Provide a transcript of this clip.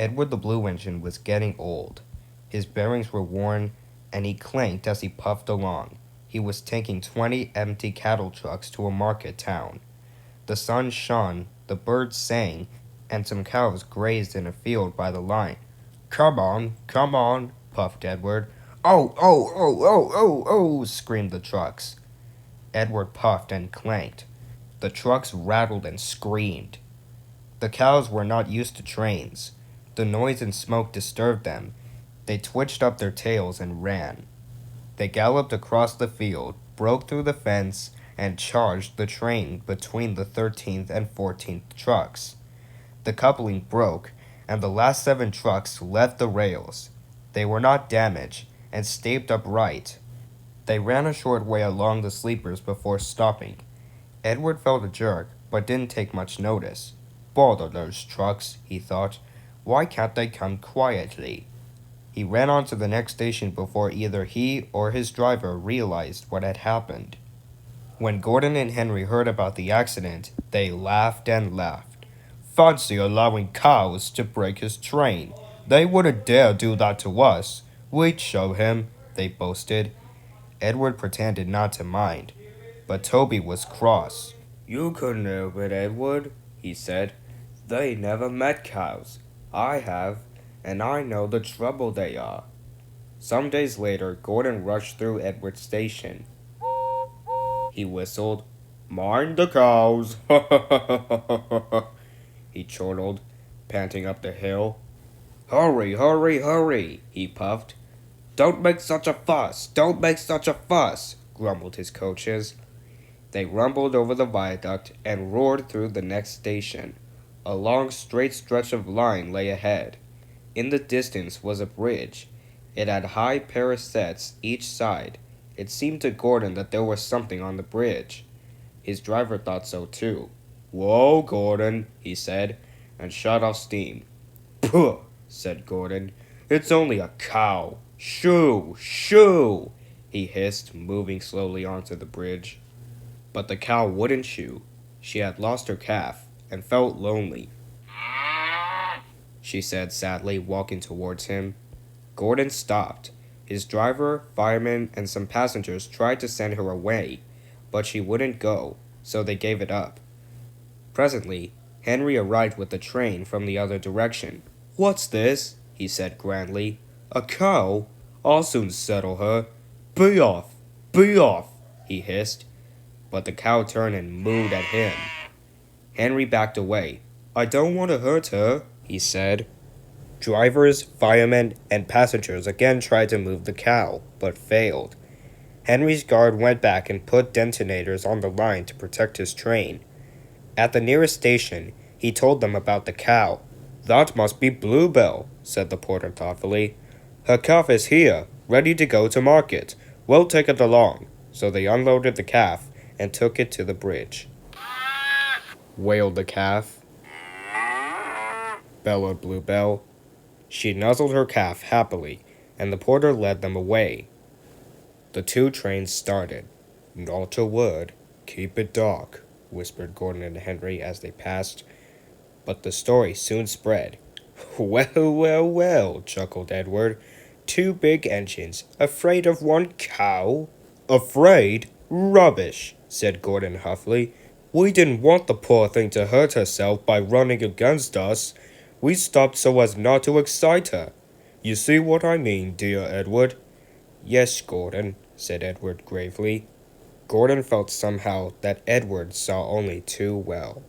Edward the Blue Engine was getting old. His bearings were worn, and he clanked as he puffed along. He was taking 20 empty cattle trucks to a market town. The sun shone, the birds sang, and some cows grazed in a field by the line. Come on, puffed Edward. Oh, screamed the trucks. Edward puffed and clanked. The trucks rattled and screamed. The cows were not used to trains. The noise and smoke disturbed them. They twitched up their tails and ran. They galloped across the field, broke through the fence, and charged the train between the 13th and 14th trucks. The coupling broke, and the last 7 trucks left the rails. They were not damaged, and stayed upright. They ran a short way along the sleepers before stopping. Edward felt a jerk, but didn't take much notice. Bother those trucks, he thought. Why can't they come quietly? He ran on to the next station before either he or his driver realized what had happened. When Gordon and Henry heard about the accident, they laughed and laughed. Fancy allowing cows to break his train. They wouldn't dare do that to us. We'd show him, they boasted. Edward pretended not to mind, but Toby was cross. You couldn't help it, Edward, he said. They never met cows. I have, and I know the trouble they are. Some days later, Gordon rushed through Edward's station. He whistled. Mind the cows, he chortled, panting up the hill. Hurry, he puffed. Don't make such a fuss, grumbled his coaches. They rumbled over the viaduct and roared through the next station. A long, straight stretch of line lay ahead. In the distance was a bridge. It had high parapets each side. It seemed to Gordon that there was something on the bridge. His driver thought so too. Whoa, Gordon, he said, and shut off steam. Puh, said Gordon. It's only a cow. Shoo, shoo, he hissed, moving slowly onto the bridge. But the cow wouldn't shoo. She had lost her calf and felt lonely. She said sadly, walking towards him. Gordon stopped. His driver, fireman, and some passengers tried to send her away, but she wouldn't go, so they gave it up. Presently, Henry arrived with the train from the other direction. What's this? He said grandly. A cow? I'll soon settle her. Be off, he hissed. But the cow turned and mooed at him. Henry backed away. I don't want to hurt her, he said. Drivers, firemen, and passengers again tried to move the cow, but failed. Henry's guard went back and put detonators on the line to protect his train. At the nearest station, he told them about the cow. That must be Bluebell, said the porter thoughtfully. Her calf is here, ready to go to market. We'll take it along. So they unloaded the calf and took it to the bridge. Wailed the calf. Bellowed Bluebell. She nuzzled her calf happily, and the porter led them away. The 2 trains started. Not a word. Keep it dark, whispered Gordon and Henry as they passed. But the story soon spread. Well, chuckled Edward. 2 big engines, afraid of 1 cow? Afraid? Rubbish, said Gordon huffily. We didn't want the poor thing to hurt herself by running against us. We stopped so as not to excite her. You see what I mean, dear Edward? Yes, Gordon, said Edward gravely. Gordon felt somehow that Edward saw only too well.